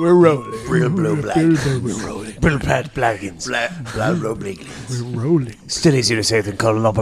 We're rolling. Real blue black. We're rolling. Blue pad blaggins. Blood blue blackins. We're rolling. Still easier to say than Colin up.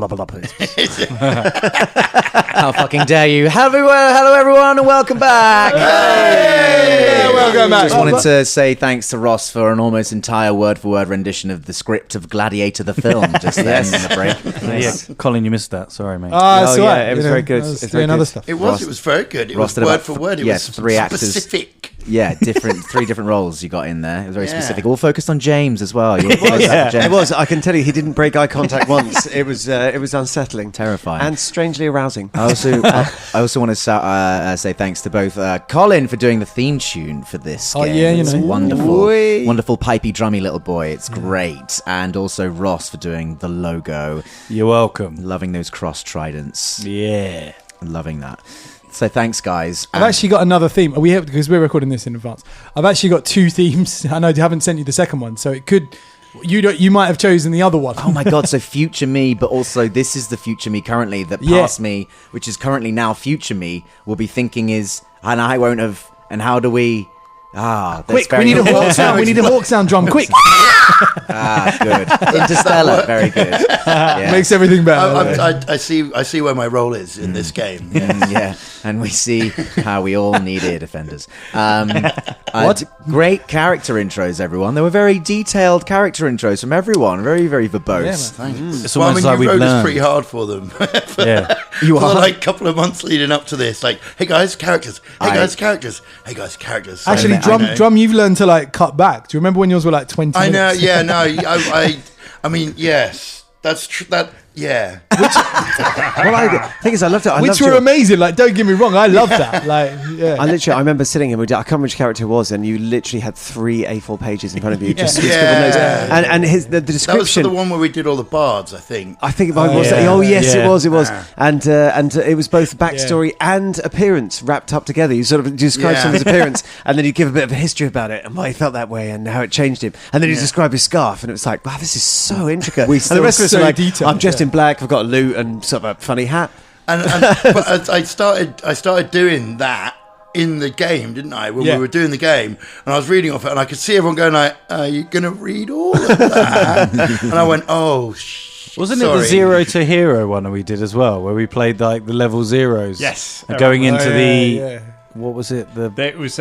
How fucking dare you? Hello everyone, and welcome back. Hey, welcome back. Just wanted to say thanks to Ross for an almost entire word-for-word rendition of the script of Gladiator the film just then in the break. Yeah, Colin, you missed that. Sorry, mate. It's all right. It was very good. It's It's very doing other good. stuff. It was very good. It Ross was did word about for word. It yes, was 3 actors. specific. Yeah, three different roles you got in there. It was very Yeah. specific. All focused on James as well. It was. I can tell you, he didn't break eye contact once. It was unsettling, Terrifying. and strangely arousing. I also want to say thanks to both Colin for doing the theme tune for this game. Yeah, It's wonderful, Whee. wonderful, pipey, drummy little boy. It's great. And also Ross for doing the logo. You're welcome. Loving those cross tridents. Yeah. Loving that. So thanks, guys. I've actually got another theme. We have, because we're recording this in advance. I've actually got 2 themes. I know I haven't sent you the second one, so it could. You might have chosen the other one. Oh my god, so future me, but also this is the future me currently, that past me, which is currently now future me, will be thinking is, and I won't have, and how do we... Quick, we need a hawk sound. We need a hawk sound drum. Quick. Good. Interstellar, very good. Yeah. Makes everything better. I see where my role is in this game. Yeah, and we see how we all need ear defenders. What? Great character intros, everyone. There were very detailed character intros from everyone. Very, very verbose. It's Well, I almost mean, like you we've wrote this learned. pretty hard for them. Yeah. You For are. the like couple of months leading up to this, like, hey guys, characters. Hey guys, characters. Hey guys, characters. Actually, I know. drum. You've learned to like cut back. Do you remember when yours were like 20 I know. minutes? Yeah. No. I mean, yes. That's true. Yeah. Well, the thing is, I loved it. Which were amazing. Like, don't get me wrong, I love that. Like, yeah. I remember sitting here. I can't remember which character it was, and you literally had 3 A4 pages in front of you. Just scribbled notes. And the description. That was for the one where we did all the bards, I think. I think it was. yeah. Oh yes, Yeah. it was. And it was both backstory and appearance wrapped up together. You sort of describe someone's appearance, and then you give a bit of a history about it and why he felt that way and how it changed him. And then you describe his scarf, and it was like, wow, this is so intricate. And the rest of us so are like, detailed, I'm dressed in black. I've got a loot and sort of a funny hat. And but I started doing that in the game, didn't I? When we were doing the game, and I was reading off it, and I could see everyone going like, "Are you going to read all of that?" And I went, "Oh, Wasn't it the Zero to Hero one that we did as well, where we played like the level zeros? Yes. And going into yeah. what was it? It was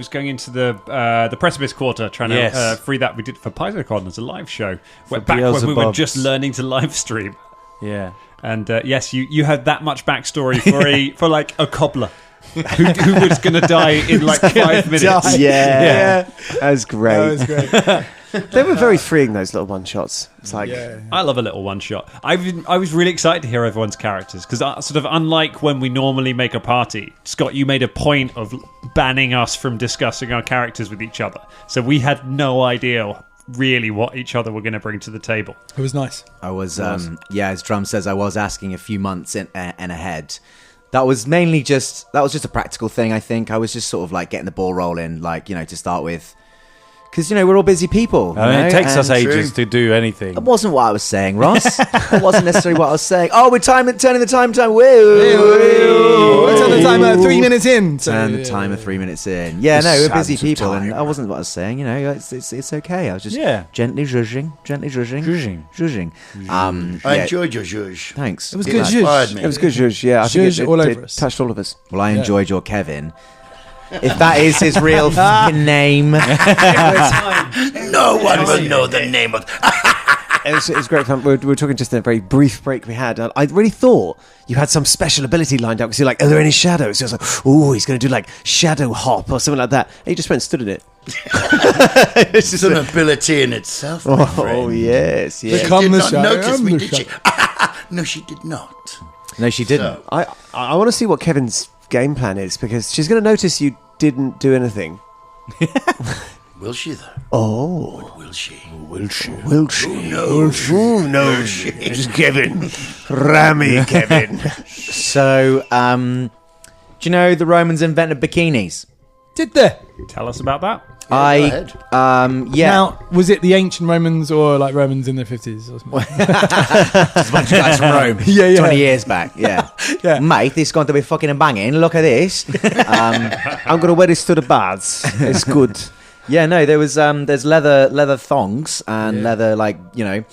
going into the Precipice Quarter, trying to free that. We did for PaizoCon as a live show. Back when we were Beelzebubs. just learning to live stream. Yeah. And yes, you had that much backstory for like a cobbler who was going to die in like 5 minutes. Yeah. That was great. That was great. They were very freeing, those little one shots. It's like, I love a little one shot. I was really excited to hear everyone's characters because sort of unlike when we normally make a party, Scott, you made a point of banning us from discussing our characters with each other. So we had no idea really what each other were going to bring to the table. It was nice. I was, as Drum says, I was asking a few months in ahead. That was mainly just a practical thing, I think. I was just sort of like getting the ball rolling, like, to start with. Because, we're all busy people. It takes us ages to do anything. That wasn't what I was saying, Ross. That wasn't necessarily what I was saying. Oh, we're turning the time. Woo! Let's turn the timer 3 minutes in. Turn the timer 3 minutes in. Yeah, no, we're busy people, and that wasn't what I was saying. It's okay. I was just gently zhuzhing. I enjoyed your zhuzh. Thanks. It was good zhuzh. it was good zhuzh. Yeah, I think Zhuzh all over us. touched all of us. Well, I enjoyed your Kevin. If that is his real fucking name. No one will know the name of. It was great fun. We were talking just in a very brief break we had. I really thought you had some special ability lined up because you're like, are there any shadows? So I was like, oh, he's going to do like shadow hop or something like that. And he just went and stood in it. It's an ability in itself. My friend. Oh, yes. She did Become the not shadow. notice I'm me, the did she? shadow. No, she did not. No, she didn't. So, I want to see what Kevin's game plan is because she's going to notice you didn't do anything. will she though? Oh. Or will she? Will she? Who knows? Just Kevin. Rammy Kevin. So, do you know the Romans invented bikinis? Did they? Tell us about that. ahead. Yeah. Now, was it the ancient Romans or like Romans in the 50s or something? Just a bunch of guys from Rome. Yeah. 20 years back. Yeah. Yeah. Mate, this is going to be fucking banging. Look at this. I'm going to wear this to the baths. It's good. Yeah, no, there's leather thongs and leather, like, you know,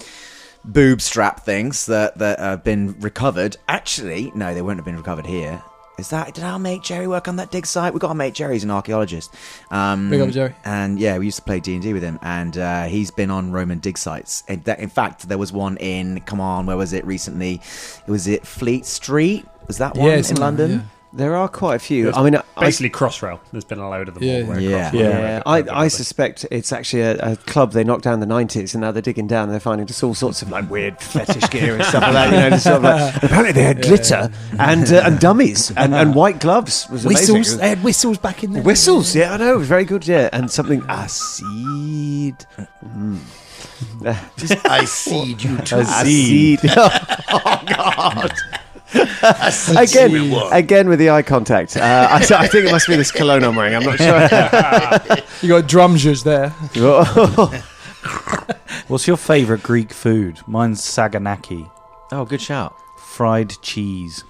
boob strap things that have been recovered. Actually, no, they wouldn't have been recovered here. Did our mate Jerry work on that dig site? We've got our mate Jerry's an archaeologist. Big up, Jerry. And yeah, we used to play D&D with him, and he's been on Roman dig sites. In fact, there was one in, where was it recently? Was it Fleet Street? Was that one in London? Yeah. There are quite a few. I mean, Basically, Crossrail. There's been a load of them. Yeah. all the way Yeah. across. Yeah, I suspect it's actually a club they knocked down in the 90s, and now they're digging down and they're finding just all sorts of like weird fetish gear and stuff like that. You know, just sort of like, apparently they had glitter and dummies and white gloves. Was amazing. Whistles. They had whistles back in there. Whistles, yeah, I know, it was very good, yeah, and something acid. I seed you too. Acid. Oh God. Again with the eye contact. I think it must be this cologne I'm wearing. I'm not sure. You got drumjers there. What's your favourite Greek food? Mine's saganaki, Oh, good shout. fried cheese.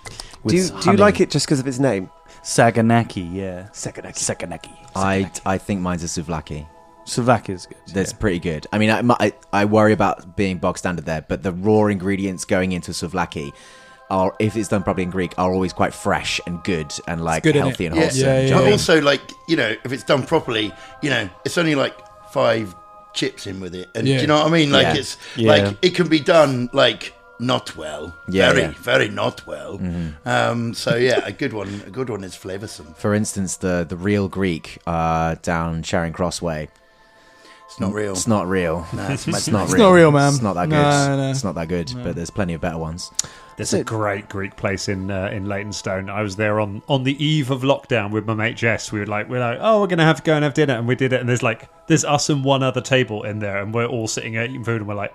Do you like it just because of its name? Saganaki, yeah. Saganaki. I think mine's a souvlaki. Souvlaki is good. That's pretty good. I mean, I worry about being bog standard there, but the raw ingredients going into souvlaki are, if it's done properly in Greek, are always quite fresh and good and like good, healthy and Yeah, wholesome. Yeah, Do you know what I but mean? also, like, you know, if it's done properly, you know, it's only like 5 chips in with it, and do you know what I mean? Like, Yeah. it's Yeah. like it can be done like not well, very not well. So yeah, a good one is flavoursome. For instance, the real Greek down Charing Cross way. It's not real. It's not real. No, it's It's not It's real. not real, man. It's not that good. No. It's not that good. But there's plenty of better ones. There's a great Greek place in Leytonstone. I was there on the eve of lockdown with my mate Jess. We're like, oh, we're gonna have to go and have dinner, and we did it. And there's us and one other table in there, and we're all sitting there eating food, and we're like,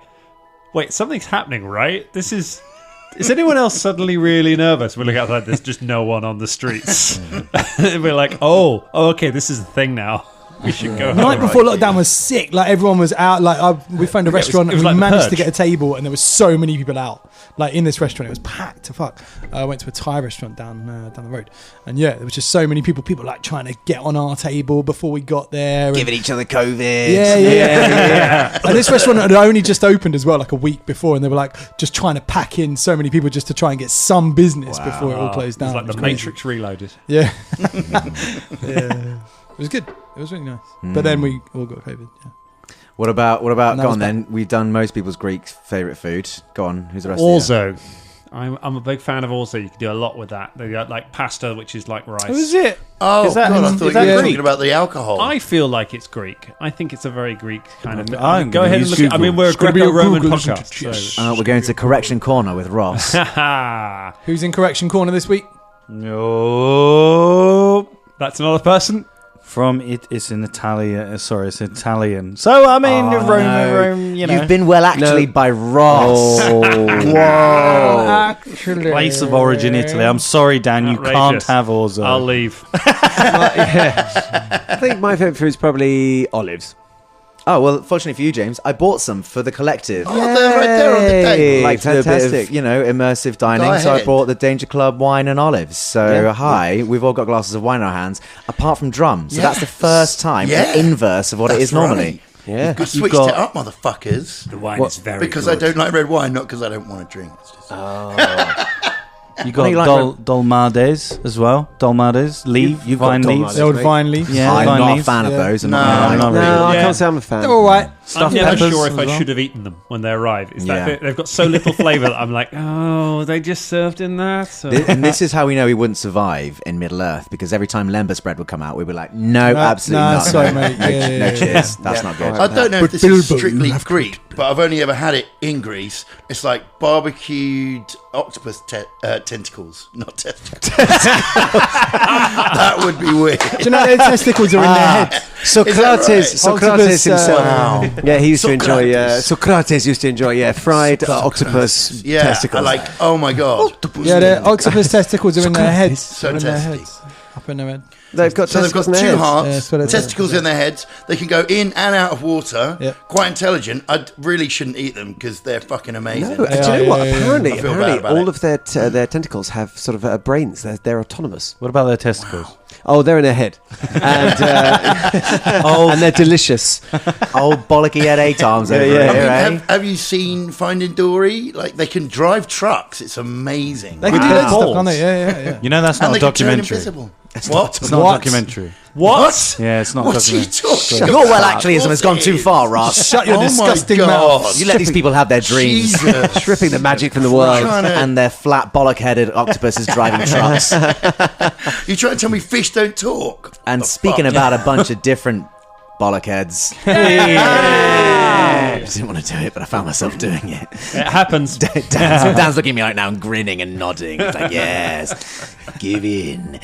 wait, something's happening, right? Is anyone else suddenly really nervous? We look outside. There's just no one on the streets. And we're like, oh, okay, this is the thing now. We should go. The night before lockdown was sick. Like everyone was out. Like we found a restaurant it was and like we The managed to Purge. get a table, and there was so many people out. Like in this restaurant, it was packed to fuck. I went to a Thai restaurant down the road, and yeah, there was just so many people. People like trying to get on our table before we got there. And Giving each other COVID. yeah. And this restaurant had only just opened as well, like a week before, and they were like just trying to pack in so many people just to try and get some business before it all closed down. It's like It was the crazy. Matrix Reloaded. Yeah. Yeah. It was good. It was really nice. But then we all got COVID. Yeah. What about? And that Go was on then. We've done most people's Greek favourite food. Go on. Who's the rest? Of you? Orzo. I'm a big fan of orzo. You can do a lot with that. They got like pasta, which is like rice. Who is it? Oh Is that- God, I is thought you that were Greek? talking about the alcohol. I feel like it's Greek. I think it's a very Greek kind of. I'm Go gonna ahead and use look. I mean, Google. we're a It's gonna be a Greco-Roman Google, isn't podcast. it? So. We're going to Correction Corner with Ross. Who's in correction corner this week? No. That's another person. From it's in Italian. Sorry, it's Italian. So I mean, Rome. You know, You've been well actually by Ross. Whoa. Actually. place of origin Italy. I'm sorry, Dan. You can't Outrageous. have Orzo. I'll leave. I think my favourite food is probably olives. Oh, well, fortunately for you, James, I bought some for the collective. Oh, they're right there on the table. Like to do a bit fantastic. of, immersive dining. Go So I ahead. bought the Danger Club wine and olives. So we've all got glasses of wine in our hands, apart from drum. So that's the first time, Yeah. the inverse of what it That's is normally. right. Yeah. You've switched got- it up, motherfuckers. The wine is very Because good. I don't like red wine, not because I don't want to drink. It's just, You got you like dolmades as well. Dolmades, You've got vine dolmades. leaves. The old mate. vine leaves. Yeah, I'm vine not a leaves. fan of Yeah. those. I'm No, not not No, I Yeah. can't say I'm a fan. They're all right. I'm Stuffed never peppers sure if as I well. should have eaten them when they arrive. Is Yeah. that they've got so little flavour that I'm like, oh, they just served in that. So. And this is how we know we wouldn't survive in Middle Earth, because every time Lembas bread would come out, we'd be like, no, absolutely no, not. sorry, no, mate. no, Yeah, no yeah, cheers. That's not good. I don't know if But this is Bilbo strictly left Greek, but I've only ever had it in Greece. It's like barbecued octopus tentacles, not testicles. That would be weird. Do you know their testicles are in their head? Socrates, right? Socrates Octopus, himself. Yeah, he used to enjoy. Socrates. Socrates used to enjoy. Fried octopus Yeah, testicles. like, oh my God. Yeah, their octopus testicles are in their heads. So in their testy. heads. Up in their head. They've got So they've got testicles in their two heads. hearts, Yeah, that's what it is. testicles in their heads. They can go in and out of water. Yeah. Quite intelligent. I really shouldn't eat them because they're fucking amazing. No, do you know what? Apparently, I feel bad about all it. of their tentacles have sort of brains. They're autonomous. What about their testicles? Oh, they're in their head, and and they're delicious. Old bollocky head 8 arms over yeah. here, I eh? mean, have you seen Finding Dory? Like they can drive trucks. It's amazing. They can do that Balls. stuff, can't they? Yeah. You know that's and not they a can turn documentary. invisible. What? It's not a What? documentary. What? Yeah, it's not a What's he documentary. talking Your about? well-actuallyism has gone too far, Ross. Shut your Oh my disgusting God. mouth. You let these people have their dreams. Jesus. Stripping the magic from the world. Trying to- And their flat bollock-headed octopuses driving trucks. You trying to tell me fish don't talk? And The speaking fuck? about a bunch of different bollockheads. I didn't want to do it, but I found myself doing it. It happens. Dan's looking at me right now and grinning and nodding. It's like, yes, give in.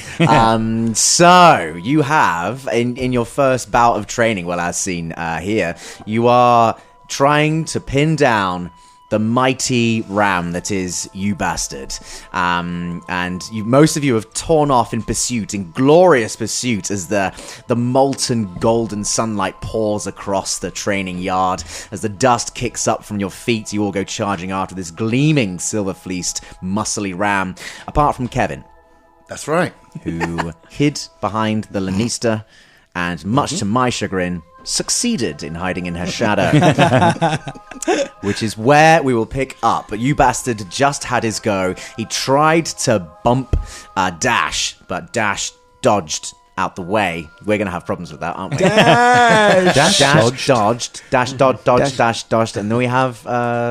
So you have, in your first bout of training, well, as seen here, you are trying to pin down the mighty ram that is you bastard. And most of you have torn off in pursuit, in glorious pursuit, as the molten golden sunlight pours across the training yard. As the dust kicks up from your feet, you all go charging after this gleaming, silver-fleeced, muscly ram. Apart from Kevin, That's right. who hid behind the Lanista and, much to my chagrin, succeeded in hiding in her shadow. Which is where we will pick up. But you bastard just had his go. He tried to bump Dash, but Dash dodged out the way. We're going to have problems with that, aren't we? Dash dodged. Dash dodged. And then we have...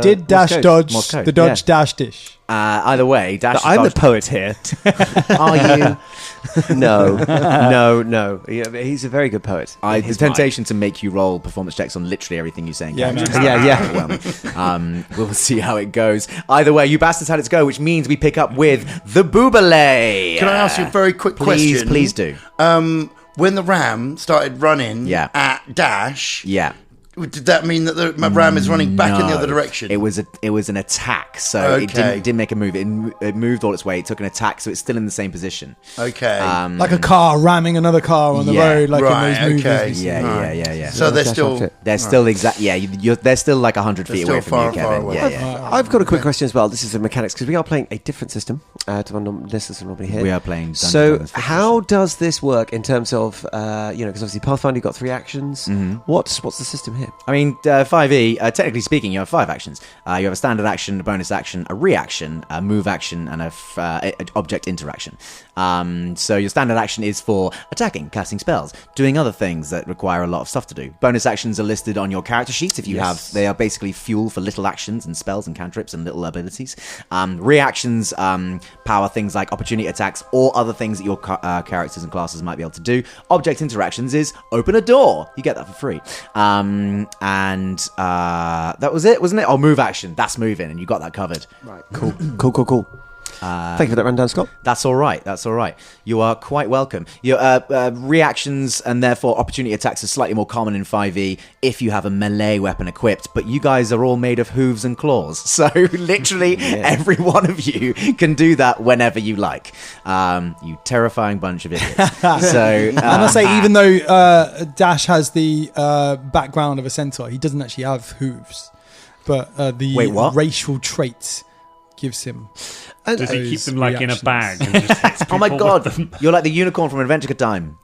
Did Dash code? dodge Morse code, the dodge yeah. dash dish? Either way, Dash I'm the dodged. poet here. Are you? No. He's a very good poet. The temptation to make you roll performance checks on literally everything you're saying. Yeah, Kevin, man. is Yeah. overwhelming. We'll see how it goes. Either way, you bastards had its go, which means we pick up with the Boobalay. Can I ask you a very quick Please, question? please do. When the ram started running Yeah. at Dash, Yeah. did that mean that the ram is running back in the No. other direction? It was an attack, so it Okay. didn't make a move. It moved all its way. It took an attack, so it's still in the same position. Okay. Like a car ramming another car on the Yeah. road, like Right, in those movies. okay. we see. Yeah. so they're Dash still... after it. They're still they're still like 100 They're feet still away from you, far Kevin. away. Yeah. I've got a quick question as well. This is the mechanics, because we are playing a different system to our listeners are normally here. We are playing Dungeons So, and Dragons fifth how does this work in terms of, because obviously Pathfinder, you've got 3 actions. Mm-hmm. What's the system here? I mean, 5e, technically speaking, you have 5 actions. You have a standard action, a bonus action, a reaction, a move action, and a object interaction. So your standard action is for attacking, casting spells, doing other things that require a lot of stuff to do. Bonus actions are listed on your character sheets. If you have, they are basically fuel for little actions and spells and cantrips and little abilities. Reactions power things like opportunity attacks or other things that your characters and classes might be able to do. Object interactions is open a door. You get that for free. That was it, wasn't it? Oh, move action. That's moving, and you got that covered. Right, cool. Thank you for that rundown, Scott. That's all right. You are quite welcome. Your reactions and therefore opportunity attacks are slightly more common in 5e if you have a melee weapon equipped, but you guys are all made of hooves and claws, so literally every one of you can do that whenever you like. You terrifying bunch of idiots. So I must say, even though Dash has the background of a centaur, he doesn't actually have hooves. But the Wait, what? racial trait gives him. Does he keep them like in a reactions. bag? And just hits oh my people god, with them? you're like the unicorn from Adventure Time.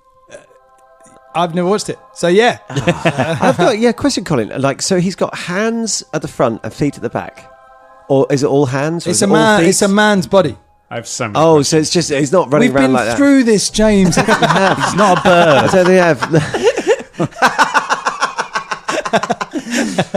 I've never watched it, so yeah. I've got question, Colin. Like, so he's got hands at the front and feet at the back, or is it all hands? Or It's is a it all man. feet? It's a man's body. I have so many Oh, questions. so it's just he's not running We've around been like that. through this, James. He's not a bird. So they have.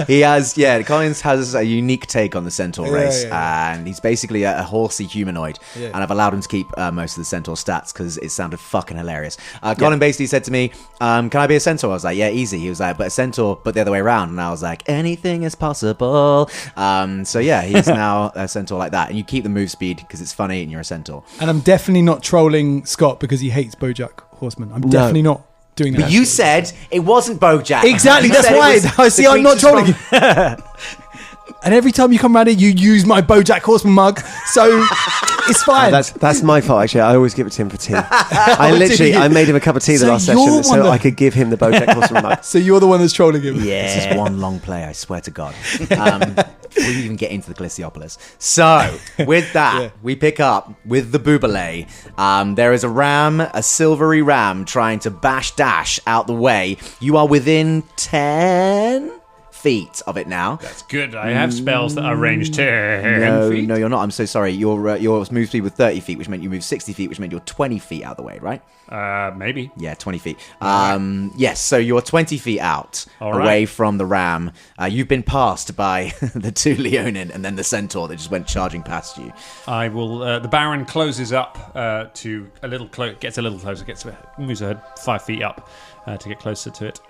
He has, Collins has a unique take on the centaur race, and he's basically a horsey humanoid. Yeah. And I've allowed him to keep most of the centaur stats because it sounded fucking hilarious. Colin basically said to me, "Can I be a centaur?" I was like, "Yeah, easy." He was like, "But a centaur, but the other way around." And I was like, "Anything is possible." So yeah, he's now a centaur like that, and you keep the move speed because it's funny, and you're a centaur. And I'm definitely not trolling Scott because he hates BoJack Horseman. I'm definitely not doing that. But you said it wasn't BoJack. Exactly. You That's said it why. was I see. the I'm not creatures trolling from- you. and every time you come around here, you use my BoJack Horseman mug, so it's fine. That's my fault, actually. I always give it to him for tea. I made him a cup of tea the So last you're session so one I could give him the BoJack Horseman mug. So you're the one that's trolling him. Yeah. This is one long play, I swear to God. Before you even get into the Glyciopolis. So, with that, we pick up with the Boobalay. There is a ram, a silvery ram, trying to bash dash out the way. You are within 10 feet of it now. That's good. I have spells that are range 10 No, feet. no, you're not. I'm so sorry. Your move speed was 30 feet, which meant you moved 60 feet, which meant you're 20 feet out of the way, right? Maybe. Yeah, 20 feet. Yes, so you're 20 feet out away from the ram. You've been passed by the 2 Leonin and then the centaur that just went charging past you. I will. The Baron closes up to a little gets a little closer, moves ahead 5 feet up to get closer to it,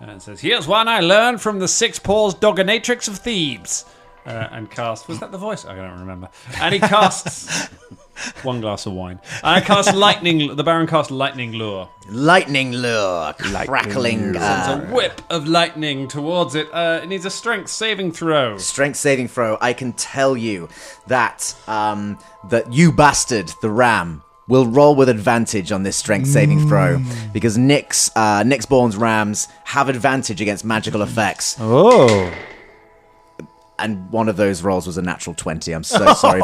and says, "Here's one I learned from the 6-paws dominatrix of Thebes." And casts. Was that the voice? I don't remember. And he casts 1 glass of wine. And I cast lightning. The Baron casts lightning lure. Lightning lure, crackling. Sends a whip of lightning towards it. It needs a strength saving throw. Strength saving throw. I can tell you that that you bastard, the ram, will roll with advantage on this strength saving throw because Nyxborn's rams have advantage against magical effects. Oh. And one of those rolls was a natural 20. I'm so sorry.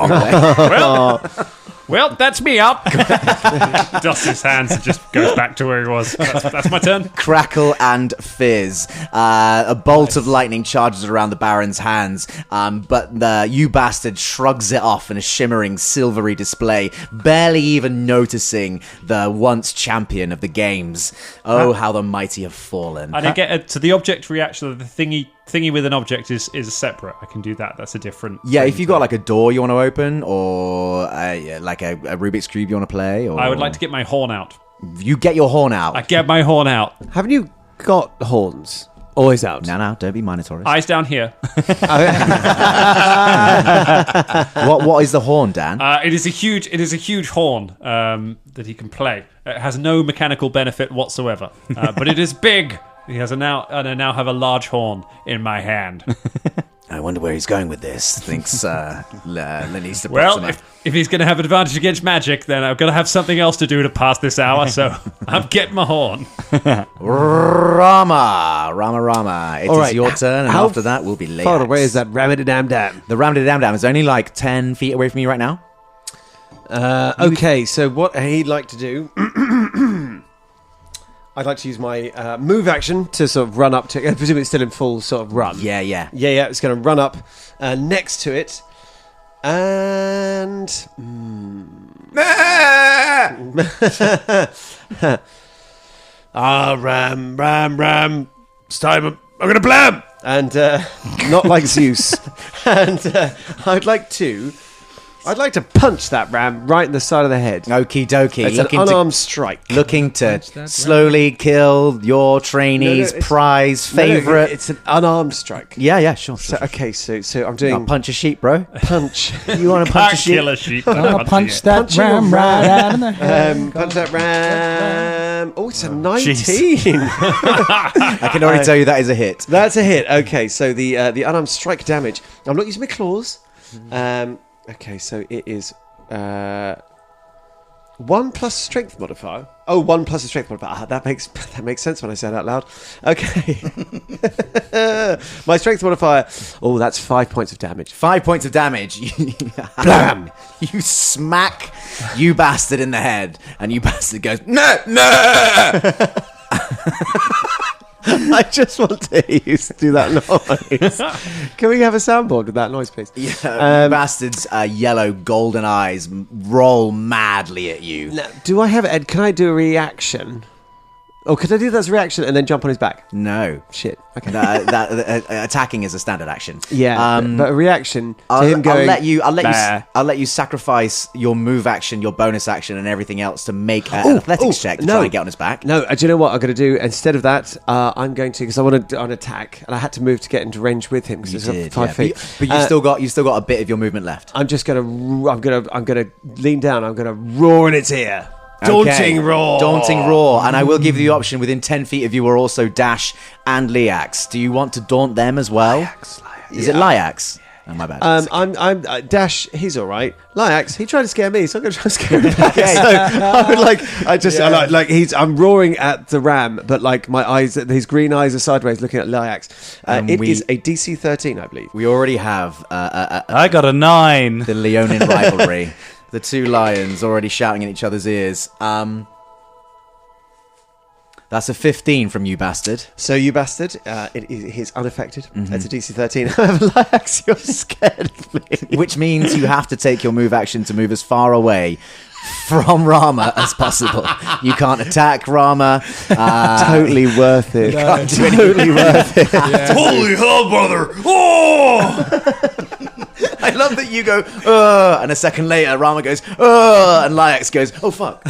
Well, that's me up. Dusts his hands and just goes back to where he was. That's my turn. Crackle and fizz. A bolt of lightning charges around the Baron's hands, but the you bastard shrugs it off in a shimmering silvery display, barely even noticing the once champion of the games. Oh, how the mighty have fallen. I didn't get to the object reaction. The thingy with an object is separate. I can do that. That's a different. Yeah, if you got like a door you want to open, or like a Rubik's Cube you want to play, or I would like to get my horn out. You get your horn out. I get my horn out. Haven't you got horns? Always out. No, don't be Minotaurus. Eyes down here. What is the horn, Dan? It is a huge horn that he can play. It has no mechanical benefit whatsoever, but it is big. I now have a large horn in my hand. I wonder where he's going with this. Thinks Lenny's the Well, if he's going to have advantage against magic, then I've got to have something else to do to pass this hour, so I'm getting my horn. Rama. It is your turn, and after that will be Layax. Far away is that Ramadi-Dam-Dam? The Ramadi-Dam-Dam is only like 10 feet away from you right now. Okay, so what he'd like to do... I'd like to use my move action to sort of run up to... I presume it's still in full sort of run. Yeah. It's going to run up next to it. And... Ram. It's time. I'm going to blam! And not like Zeus. And I'd like to punch that ram right in the side of the head. Okie dokie. It's an unarmed strike. Looking to slowly kill your trainee's prize favourite. It's an unarmed strike. Yeah, sure. So I'm doing... I'll punch a sheep, bro. Punch. You want to punch a sheep? Kill a sheep. I'll punch that ram right out in the head. Punch that ram. Oh, it's a 19. I can already tell you that is a hit. That's a hit. Okay, so the unarmed strike damage. I'm not using my claws. Okay, so it is 1 plus strength modifier. Oh, 1 plus a strength modifier. That makes sense when I say it out loud. Okay. My strength modifier. Oh, that's 5 points of damage. 5 points of damage. Blam! You smack you bastard in the head, and you bastard goes, no! I just want to hear you do that noise. Can we have a soundboard with that noise, please? Yeah, bastard's yellow golden eyes roll madly at you. Now, do I have Ed? Can I do a reaction? Oh, could I do that as a reaction and then jump on his back? No. Shit. Okay. Attacking is a standard action. Yeah, but a reaction to him going... I'll let you sacrifice your move action, your bonus action, and everything else to make an athletics check to try and get on his back. No, do you know what I'm going to do? Instead of that, I'm going to... Because I want to do an attack, and I had to move to get into range with him, because it's 5 feet. But you've still got a bit of your movement left. I'm just going to... I'm going to lean down. I'm going to roar in its ear. Daunting roar. And I will give you the option within 10 feet of you are also Dash and Leax. Do you want to daunt them as well? Layax. Is it Layax? my bad. I'm Dash. He's all right. Lyax, he tried to scare me, so I'm going to try and scare him back. So I'm roaring at the ram, but like my eyes, his green eyes are sideways looking at Lyax. It is a DC 13, I believe. We already have I got a 9. the Leonin rivalry. The two lions already shouting in each other's ears. That's a 15 from you, bastard. So you bastard, he's unaffected. It's a DC 13. Lyax, you're scared of me. Which means you have to take your move action to move as far away from Rama as possible. You can't attack Rama. Totally worth it. Can't do anything. Worth it. Holy hell, brother! Oh! I love that you go, and a second later, Rama goes, and Lyax goes, oh, fuck.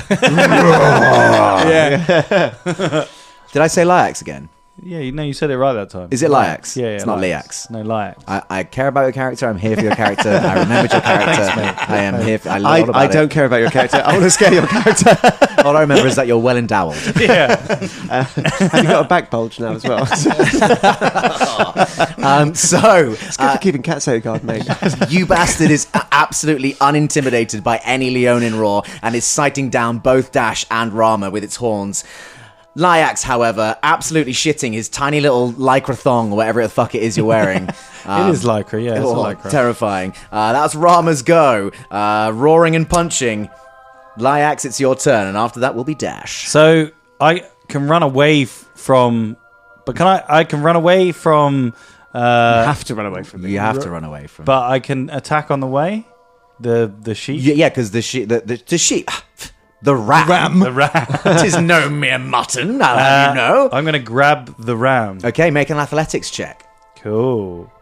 Did I say Lyax again? Yeah, you said it right that time. Is it Lyax? Yeah, it's not Lyax. Lyax. No, Lyax. I care about your character. I'm here for your character. I remembered your character. I am here. I know all about I don't care about your character. I want to scare your character. All I remember is that you're well endowed. Yeah. Have you got a back bulge now as well? It's good for keeping cats out of the garden, mate. You bastard is absolutely unintimidated by any Leonin roar and is sighting down both Dash and Rama with its horns. Lyax, however, absolutely shitting his tiny little lycra thong or whatever the fuck it is you're wearing. It is lycra, yeah. It's a lycra. Terrifying. That's Rama's go. Roaring and punching. Lyax, it's your turn, and after that will be Dash. So I can run away from... But can I can run away from... you have to run away from me. You have to run away from But I can attack on the way? The sheep? Yeah, because the sheep... The sheep... The ram. The ram. Tis no mere mutton, I'll have you know. I'm going to grab the ram. Okay, make an athletics check. Cool.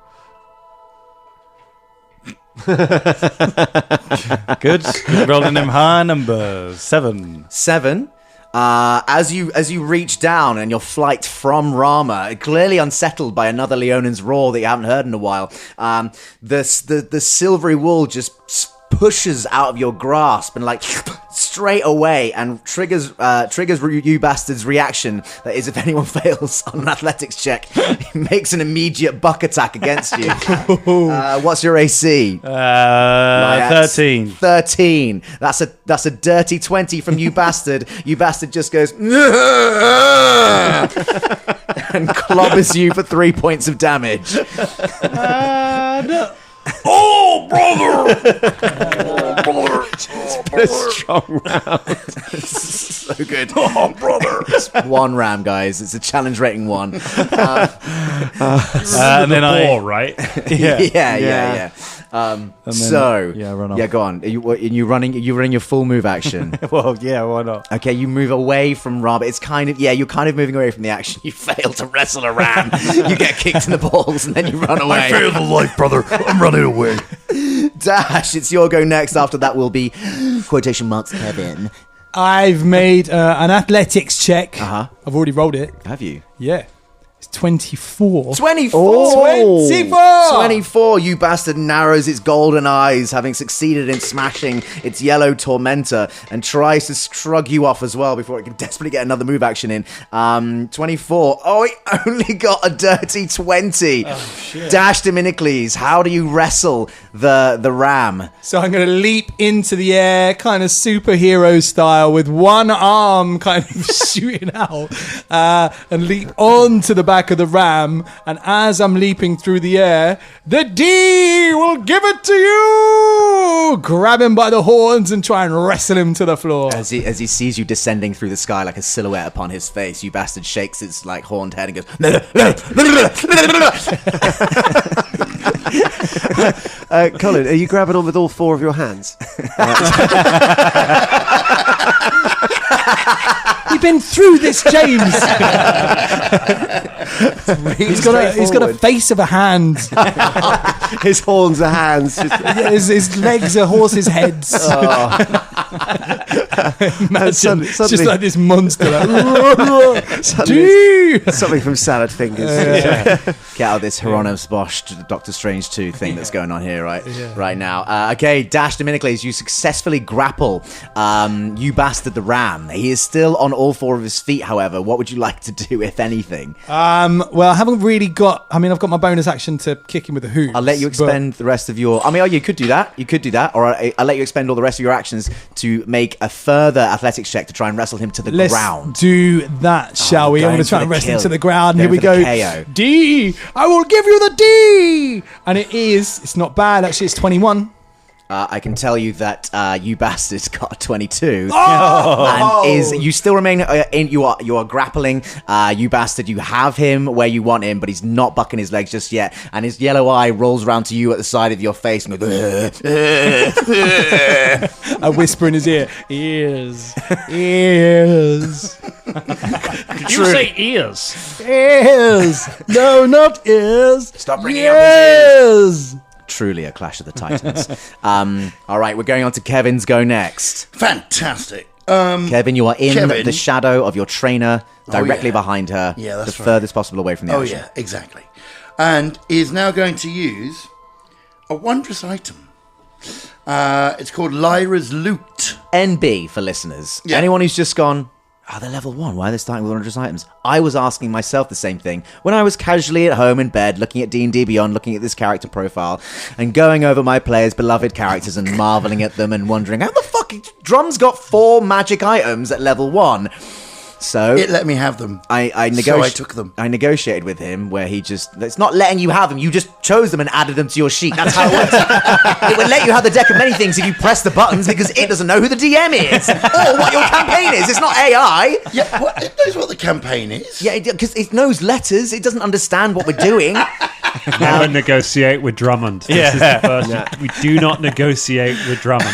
Good. Rolling them high numbers. 7. 7. As you reach down and your flight from Rama, clearly unsettled by another Leonin's roar that you haven't heard in a while, the silvery wool just pushes out of your grasp and like straight away and triggers you bastard's reaction. That is, if anyone fails on an athletics check, he makes an immediate buck attack against you. What's your AC? 13. 13. That's a dirty 20 from you bastard. You bastard just goes and clobbers you for 3 points of damage. No. Oh, brother! A strong round. So good. Oh, brother! It's 1 ram, guys. It's a challenge rating 1. And then Ball, right? Yeah. run off. Yeah, go on. Are you running your full move action? Well, yeah, why not? Okay, you move away from Rob. It's kind of, you're kind of moving away from the action. You fail to wrestle a ram. You get kicked in the balls and then you run away. I failed the life, brother. I'm running away. Dash, it's your go next. After that will be quotation marks Kevin. I've made an athletics check. Uh-huh. I've already rolled it. Have you? Yeah. It's 24. 24! 24! 24, you bastard narrows its golden eyes, having succeeded in smashing its yellow tormentor, and tries to shrug you off as well before it can desperately get another move action in. 24. Oh, it only got a dirty 20. Oh, shit. Dash Dominicles, how do you wrestle the ram? So I'm going to leap into the air, kind of superhero style, with one arm kind of shooting out, and leap onto the back of the ram. And as I'm leaping through the air, the D will give it to you. Grab him by the horns and try and wrestle him to the floor. As he sees you descending through the sky like a silhouette upon his face, you bastard shakes its like horned head and goes. Colin, are you grabbing on with all 4 of your hands? You've been through this, James. He's got a face of a hand. His horns are hands. His legs are horses' heads. Imagine, it's just suddenly- like this monster. Like, Something from Salad Fingers. Get out this Hieronymus Bosch Doctor Strange 2 thing that's going on here right now. Okay, Dash Dominicles, you successfully grapple you bastard the ram. He is still on all four of his feet, however. What would you like to do, if anything? Well, I haven't really got. I mean, I've got my bonus action to kick him with the hooves. I'll let you expend the rest of your... I mean, you could do that. Or I'll let you expend all the rest of your actions to make a further athletics check to try and wrestle him to the Let's ground. do that, shall we? I'm going to try and wrestle him to the ground. Here we go. KO. D. I will give you the D. And it's not bad. Actually, it's 21. I can tell you that you bastards got a 22, and you still remain you are grappling. You bastard, you have him where you want him, but he's not bucking his legs just yet, and his yellow eye rolls around to you at the side of your face and goes. I whisper in his ear, ears. You say ears. Ears. No, not ears. Stop bringing up his ears. Truly a clash of the titans. All right, we're going on to Kevin's go next. Fantastic. Kevin, you are in Kevin. the shadow of your trainer, directly behind her, Yeah, that's the right. furthest possible away from the Oh, ocean. yeah, exactly. And is now going to use a wondrous item. It's called Lyra's Loot. NB for listeners. Yeah. Anyone who's just gone, they're level 1. Why are they starting with 100 items? I was asking myself the same thing when I was casually at home in bed, looking at D&D Beyond, looking at this character profile, and going over my players' beloved characters and marveling at them and wondering, how the fuck... Drum's got 4 magic items at level 1. So It let me have them. I took them. I negotiated with him where he just... It's not letting you have them. You just chose them and added them to your sheet. That's how it works. It would let you have the deck of many things if you press the buttons because it doesn't know who the DM is or what your campaign is. It's not AI. Yeah, well, it knows what the campaign is. Yeah, because it knows letters. It doesn't understand what we're doing. Never negotiate with Drummond. This is the first. We do not negotiate with Drummond.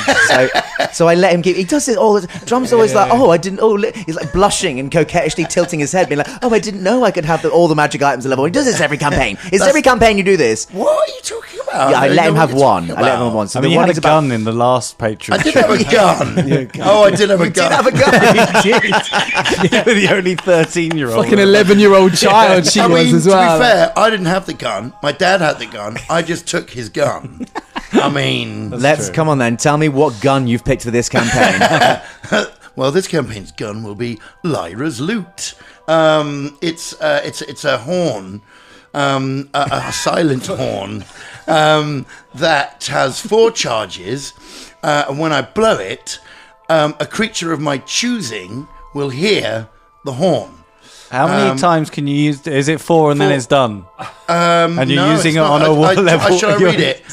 So I let him keep... He does it all the time. Drum's always like, I didn't... He's like blushing and coquettishly tilting his head, being like, I didn't know I could have all the magic items at level 1. He does this every campaign. Every campaign you do this. What are you talking about? Yeah, I let him know have what you're one. talking I let him have about. one. So I mean, the you one had is a about... gun in the last Patreon. I did have a gun. Oh, I did have a gun. Did have a gun. You were the only 13-year-old. Like an 11-year-old child she I was mean, as well. to be fair, I didn't have the gun. My dad had the gun. I just took his gun. I mean... Come on then. Tell me what gun you've picked for this campaign. Well, this campaign's gun will be Lyra's Loot. It's a horn, a silent horn, that has 4 charges. And when I blow it, a creature of my choosing will hear the horn. How many times can you use? Is it 4 and then 4. it's done? And you're No, using it's it on not. a what level? Shall I read it?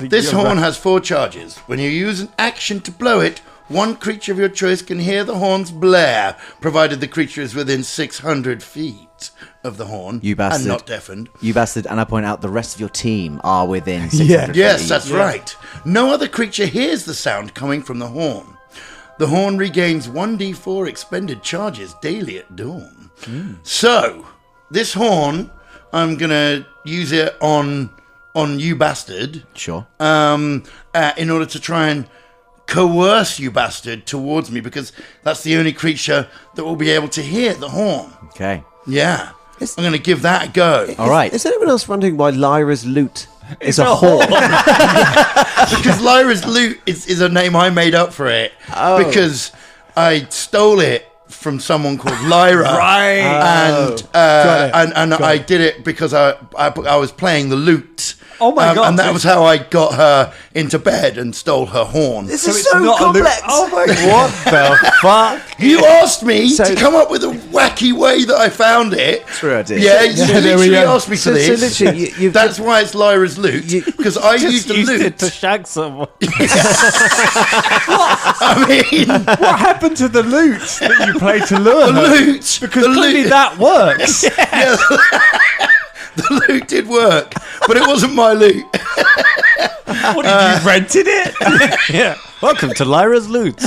This You're horn right. has 4 charges. When you use an action to blow it, one creature of your choice can hear the horn's blare, provided the creature is within 600 feet of the horn You bastard. and not deafened. You bastard. And I point out the rest of your team are within 600 Yeah. feet. Yes, that's right. No other creature hears the sound coming from the horn. The horn regains 1d4 expended charges daily at dawn. So, this horn, I'm going to use it on you bastard. Sure. In order to try and coerce you bastard towards me, because that's the only creature that will be able to hear the horn. Okay. Yeah. I'm going to give that a go. All right. Is anyone else wondering why Lyra's Loot is a horn? Because Lyra's Loot is a name I made up for it. Because I stole it from someone called Lyra. Right. And I did it because I was playing the lute. Oh my God. And that was how I got her into bed and stole her horn. This So is it's so not a loop. complex. Oh my What the fuck? You asked me So- to come up with a wacky way that I found it. True, I did. Yeah, you there we literally go. asked me for So this. literally, you've That's why it's Lyra's Loot, because I used a Used it loot. to shag someone. I mean, What happened to the loot that you played to lure the her? loot. Because the clearly loot, that works. the loot did work, but it wasn't my loot. What, did you rented it? Yeah. Welcome to Lyra's Loot.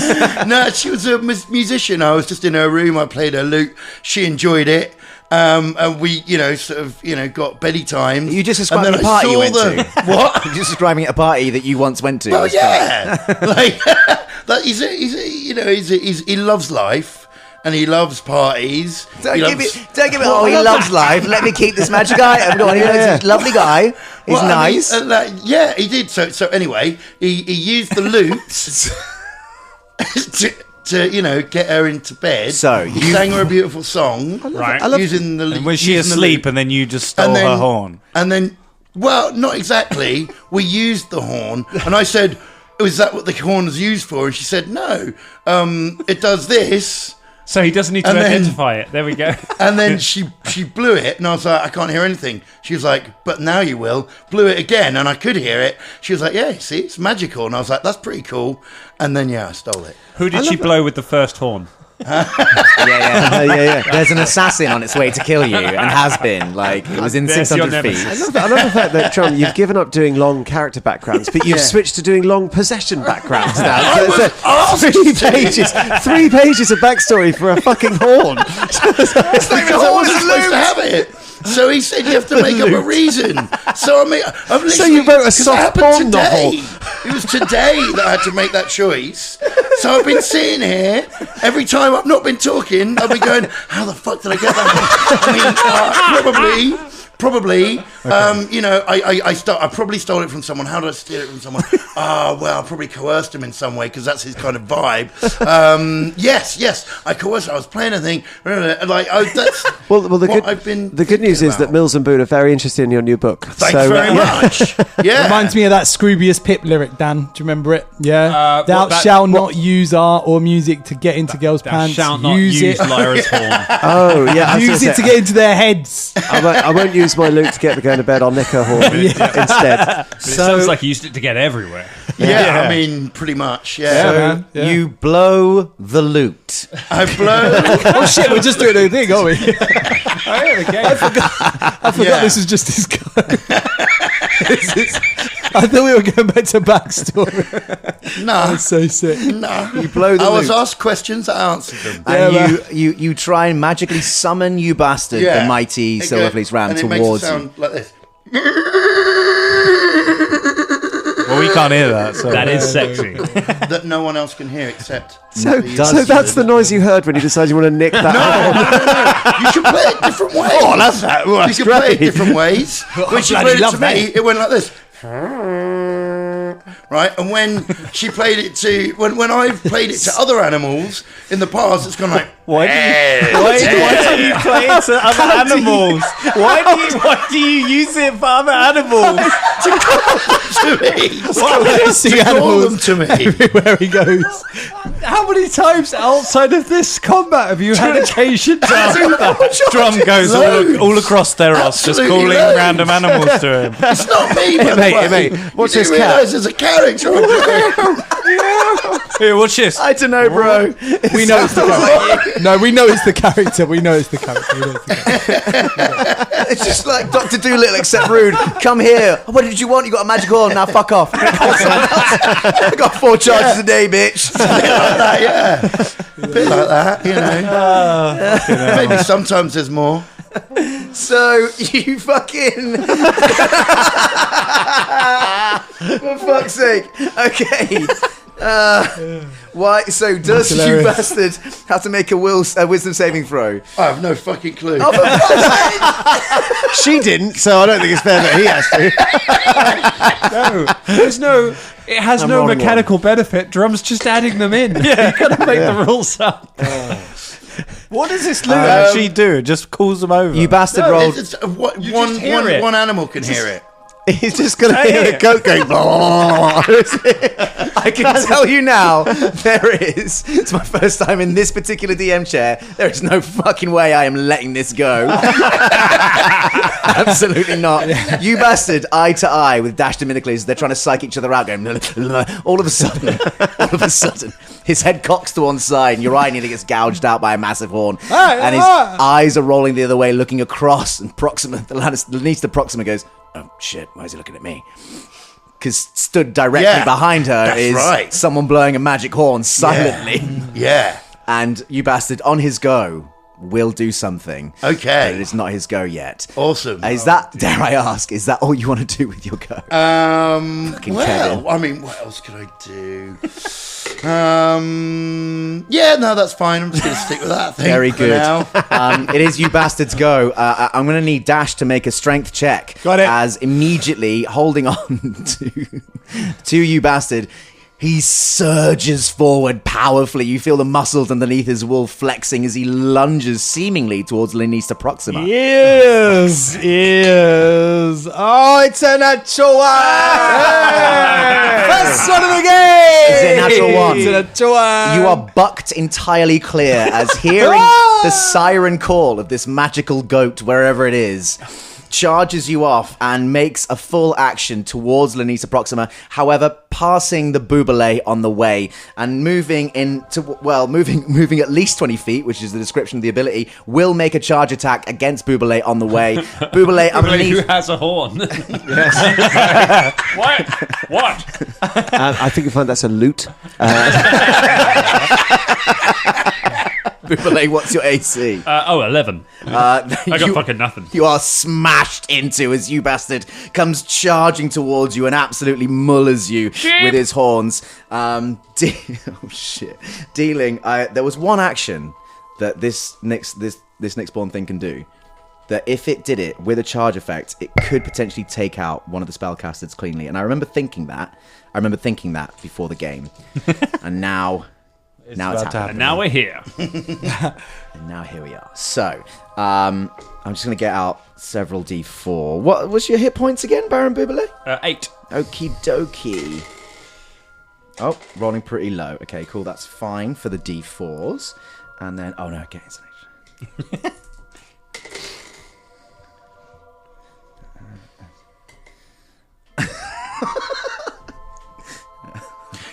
No, she was a musician. I was just in her room. I played her lute. She enjoyed it. And we, sort of, got beddy time. You just described a party you went to. What? You're just describing a party that you once went to. Well, yeah. Like, he loves life. And he loves parties. Don't give it. Oh, he loves life. Let me keep this magic item going. He's a lovely guy. He's nice. Yeah, he did. So anyway, he used the loot to get her into bed. So he sang her a beautiful song, right? Using the. And was she asleep? And then you just stole her horn. And then, well, not exactly. We used the horn, and I said, "Is that what the horn is used for?" And she said, "No, it does this." So he doesn't need to identify it. There we go. And then she blew it, and I was like, I can't hear anything. She was like, but now you will. Blew it again, and I could hear it. She was like, yeah, see, it's magical. And I was like, that's pretty cool. And then, I stole it. Who did she blow with the first horn? Yeah. There's an assassin on its way to kill you, and has been. Like, it was in 600 feet. I love the fact that, John, you've given up doing long character backgrounds, but you've switched to doing long possession backgrounds now. So three pages of backstory for a fucking horn. Because I wasn't supposed to have it. So he said you have to make up a reason. So So you wrote a soft porn novel. It was today that I had to make that choice. So I've been sitting here every time I've not been talking. I've been going, how the fuck did I get that? Probably. Okay. I probably stole it from someone. How did I steal it from someone? Well, I probably coerced him in some way because that's his kind of vibe. Yes, I coerced. I was playing a thing. That's the good news is that Mills and Boone are very interested in your new book. Thanks very much. Yeah, reminds me of that Scroobius Pip lyric, Dan. Do you remember it? Yeah. Thou shalt not use art or music to get into girls' pants. Shall not use Lyra's horn. Oh yeah, use it to get into their heads. I won't use my loot to get going to bed. I'll nick her horn instead. It sounds like you used it to get everywhere. Yeah, I mean, pretty much. Yeah. So you blow the loot. I blow. Oh shit, we're just doing a thing, aren't we? I forgot this was just his go. I thought we were going back to backstory. Nah. That's so sick. Nah. You blow the I loot. was asked questions, I answered them. And you try and magically summon you bastard, the mighty Silver Fleece Ram, and towards it makes it sound like this. Well, we can't hear that. So. That is sexy. That no one else can hear except. So that's the noise you heard when you decided you want to nick that horn. No. You should play it different ways. Oh, that's that. Well, you can play it different ways. When she played it to me, it went like this. Right, and when she played it to when I've played it to other animals in the past, it's gone like. Why do you play it to other animals? Why do you use it for other animals? To call them to me. Everywhere he goes. How many times outside of this combat have you had occasion to do that? Drum goes all across Theros, just calling random animals to him. It's not me, mate. What's this cat? Realise there's a character. Here, watch this. I don't know, bro. We know it's the character. No, we know it's the character. It's just like Dr. Dolittle, except rude. Come here. What did you want? You got a magic horn. Now fuck off. I got 4 charges a day, bitch. A bit like that, Maybe sometimes there's more. So you fucking for fuck's sake. Okay. Why? So does you bastard have to make a wisdom saving throw? I have no fucking clue. She didn't, so I don't think it's fair that he has to. It has no mechanical benefit. Drum's just adding them in. Yeah, you gotta make the rules up. What does this loot actually do? It just calls them over. You bastard rolled. One animal can hear it. He's just going to hear a goat going. I can tell you now, there is. It's my first time in this particular DM chair. There is no fucking way I am letting this go. Absolutely not. You bastard, eye to eye with Dash Dominicles. They're trying to psych each other out. Going. All of a sudden, his head cocks to one side, and your eye nearly gets gouged out by a massive horn. And his eyes are rolling the other way, looking across. And Lanista Proxima goes, "Oh shit, why is he looking at me?" Because stood directly behind her is someone blowing a magic horn silently. Yeah. And you bastard, on his go, will do something. Okay. But it's not his go yet. Awesome. Is that, dare I ask, is that all you want to do with your go? Well, Kevin. I mean, what else could I do? Yeah, no, that's fine. I'm just going to stick with that. I think, Very for good. now. It is you bastards go. I'm going to need Dash to make a strength check. Got it. As immediately holding on to you bastard, he surges forward powerfully. You feel the muscles underneath his wool flexing as he lunges seemingly towards Lanista Proxima. Yes. Oh, it's a natural one. First one of the game. It's a natural one. It's a natural one. You are bucked entirely clear as hearing the siren call of this magical goat, wherever it is, charges you off and makes a full action towards Lanisa Proxima, however, passing the Boobalay on the way and moving at least 20 feet, which is the description of the ability, will make a charge attack against Boobalay on the way. Boobalay Who underneath. has a horn? What? I think you'll find that's a loot. Boobalay, what's your AC? 11. I got fucking nothing. You are smashed into as you bastard comes charging towards you and absolutely mullers you with his horns. Oh shit! Dealing. There was one action that this Nyxborn thing can do. That if it did it with a charge effect, it could potentially take out one of the spellcasters cleanly. And I remember thinking that. Before the game, and now. Now it's happening. And now we're here. And now here we are. So, I'm just going to get out several D4. What was your hit points again, Baron Boobalay? 8. Okie dokie. Oh, rolling pretty low. Okay, cool. That's fine for the D4s. And then, oh no, okay, it's an action.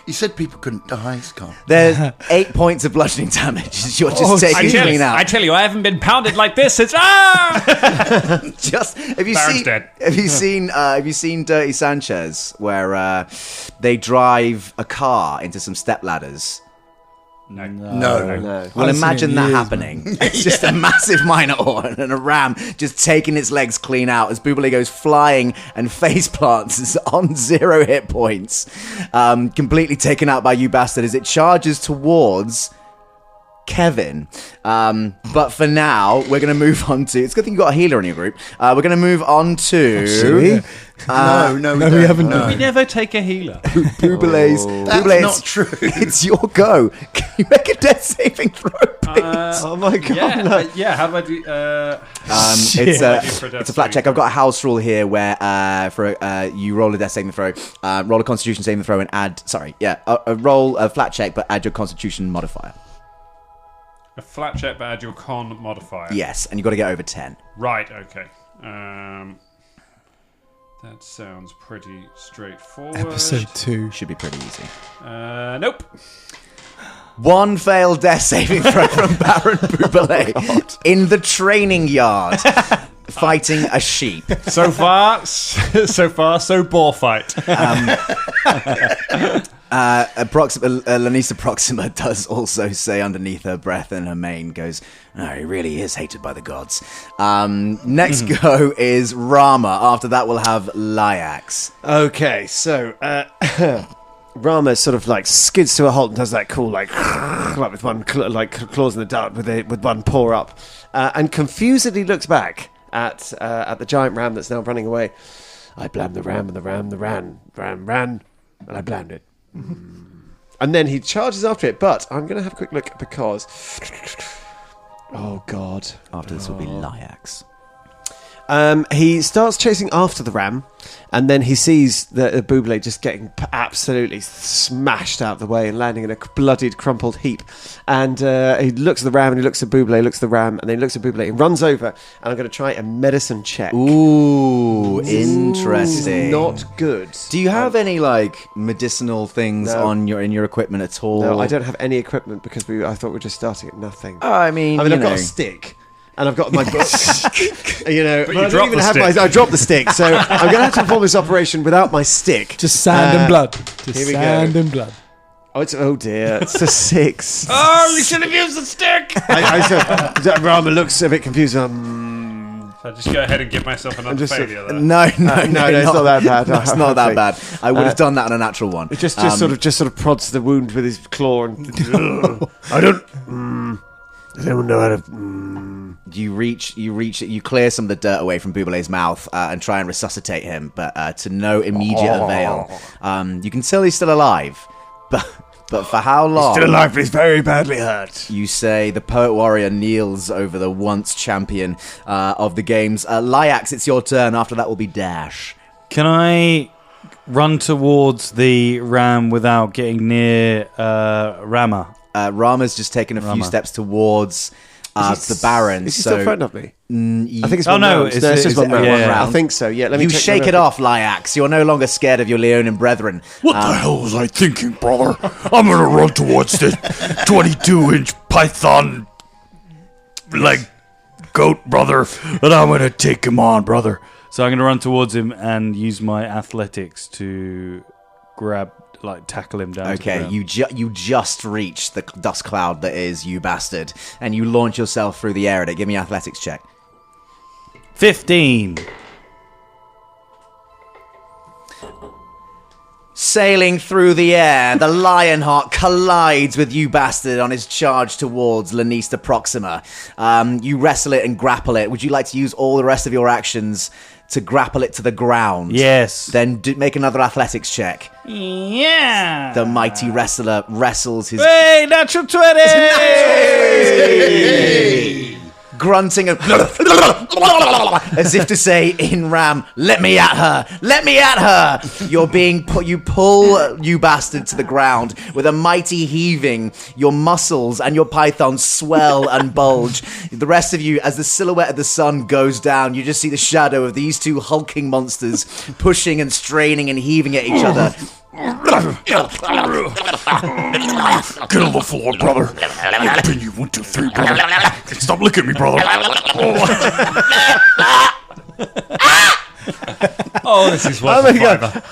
You said people couldn't die, Scott. There's 8 points of bludgeoning damage. You're just taking clean out. I tell you, I haven't been pounded like this since. Just have you Baron's seen? dead. Have you seen Dirty Sanchez, where they drive a car into some step ladders? No. Well, I've imagine seen that years, happening. It's just a massive Minotaur and a ram just taking its legs clean out as Boobalay goes flying and face plants on 0 hit points. Completely taken out by you bastard as it charges towards Kevin. But for now, we're going to move on to... It's a good thing you got a healer in your group. We're going to move on to... No, we haven't done We never take a healer. Boobalay's... That's Boobalay, not true. It's your go. Can you make a death saving throw, please? Oh my god! Yeah, how do I do... It's What do I do for a death a flat saving check. I've got a house rule here where you roll a death saving throw, roll a Constitution saving throw, and add... roll a flat check, but add your Constitution modifier. A flat check, but add your con modifier. Yes, and you've got to get over 10. Right, okay. That sounds pretty straightforward. Episode 2. Should be pretty easy. Nope. One failed death saving throw from Baron Boobalay in the training yard, fighting a sheep. So far, so bore fight. Lanisa Proxima does also say underneath her breath and her mane goes, "No, he really is hated by the gods." Next go is Rama. After that, we'll have Lyax. Okay, so Rama sort of like skids to a halt and does that cool like with one claws in the dark with one paw up, and confusedly looks back at the giant ram that's now running away. I blamed the ram and the ram ran, and I blamed it. And then he charges after it, but I'm going to have a quick look because... Oh, God. After this will be Lyax. He starts chasing after the ram, and then he sees the Boobalay just getting absolutely smashed out of the way and landing in a bloodied, crumpled heap. And he looks at the ram, and he looks at Boobalay, looks at the ram, and then he looks at Boobalay and runs over. And I'm going to try a medicine check. Ooh, This interesting. is not good. Do you have any like medicinal things No. in your equipment at all? No, I don't have any equipment because I thought we were just starting at nothing. I mean, I've you got know. a stick. And I've got my book, you know. But But you I don't dropped even the have stick. I dropped the stick, so I'm going to have to perform this operation without my stick. Just sand and blood. Just here we sand go. and blood. Oh dear, it's a 6. Oh, you should have used the stick. Rama looks a bit confused. So I just go ahead and give myself another failure there. No, it's not that bad. It's not that bad. I would have done that on a natural one. Just sort of prods the wound with his claw and I don't know how to. You reach it. You clear some of the dirt away from Bubale's mouth and try and resuscitate him, but to no immediate avail. You can tell he's still alive, but for how long? Still alive, but he's very badly hurt. You say the poet warrior kneels over the once champion of the games. Lyax, it's your turn. After that will be Dash. Can I run towards the ram without getting near Rama? Rama's just taken a few steps towards the Baron. Is he still frightened of me? I think it's Oh, one no, round. it's It's just one round. yeah. I think so, yeah. Let me You check shake my it off, Lyax. You're no longer scared of your Leonin brethren. What the hell was I thinking, brother? I'm gonna run towards this 22-inch python leg goat, brother, and I'm gonna take him on, brother. So I'm going to run towards him and use my athletics to tackle him down. Okay, to the ground. you just reach the dust cloud that is you bastard, and you launch yourself through the air at it. Give me an athletics check. 15. Sailing through the air, the Lionheart collides with you bastard on his charge towards Lanista Proxima. You wrestle it and grapple it. Would you like to use all the rest of your actions to grapple it to the ground? Yes. Then make another athletics check. Yeah. The mighty wrestler wrestles his... Hey, natural 20! grunting and as if to say in Ram, let me at her, let me at her. You pull you bastard to the ground with a mighty heaving. Your muscles and your pythons swell and bulge. The rest of you, as the silhouette of the sun goes down, you just see the shadow of these two hulking monsters pushing and straining and heaving at each other. Get on the floor, brother. I'll pin you 1, 2, 3, brother. Stop licking me, brother. Oh, this is worth a fiver.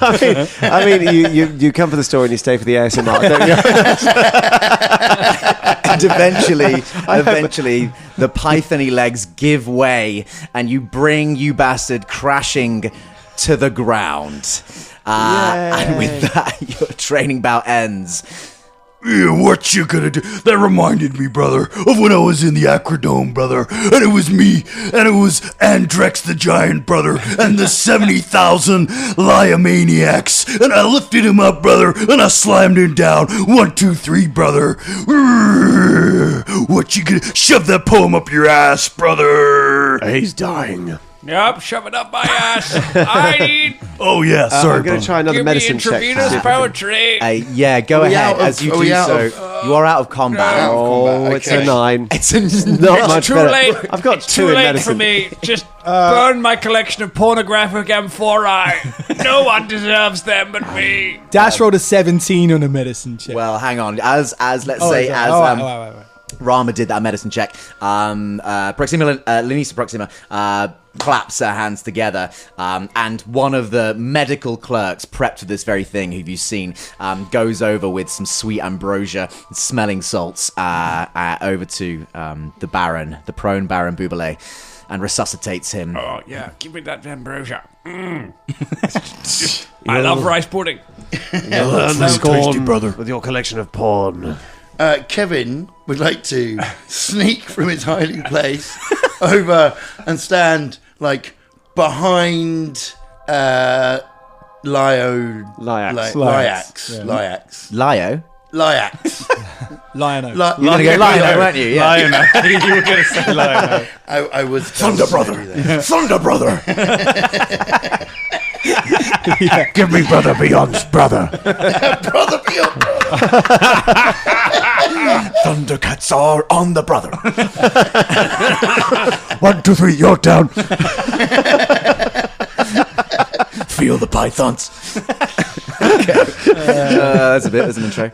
I mean, you come for the story and you stay for the ASMR, don't you? And eventually, the pythony legs give way, and you bring you bastard crashing to the ground. And with that, your training bout ends. Yeah, what you gonna do? That reminded me, brother, of when I was in the Acrodome, brother. And it was me, and it was Andrex the Giant, brother, and the 70,000 Liomaniacs. And I lifted him up, brother, and I slammed him down. 1, 2, 3, brother. What you gonna... Shove that poem up your ass, brother. He's dying. Yep, shove it up my ass. I need... Oh, yeah, sorry, I'm going to try another Give me medicine check. intravenous poetry. Yeah, go we ahead. out of- As you are we do out so, of- you are out of combat. Oh, it's a 9. It's Not much Too better. late. I've got It's 2 too in late medicine. for me. Just burn my collection of pornographic M4I. No one deserves them but me. Dash rolled a 17 on a medicine check. Well, hang on. As let's Oh, say is that- as right. Rama did that medicine check. Lanista Proxima claps her hands together, and one of the medical clerks prepped for this very thing, who you've seen, goes over with some sweet ambrosia, smelling salts, over to the Baron, the prone Baron Bubale, and resuscitates him. Oh, yeah, give me that ambrosia. I love rice pudding. You'll earn the tasty, scorn brother. with your collection of porn. Kevin would like to sneak from his hiding place over and stand like behind Lyax. Lyax. Lio? Lyax. Lionel. You're going to go Lionel, weren't you? Yeah. Lionel. You were going to say Lionel. I was Thunder brother. Thunder brother. Give me brother beyond's brother. Brother beyond brother. Thundercats are on the brother. 1, 2, 3, you're down. Feel the pythons. That's a bit, there's an intro.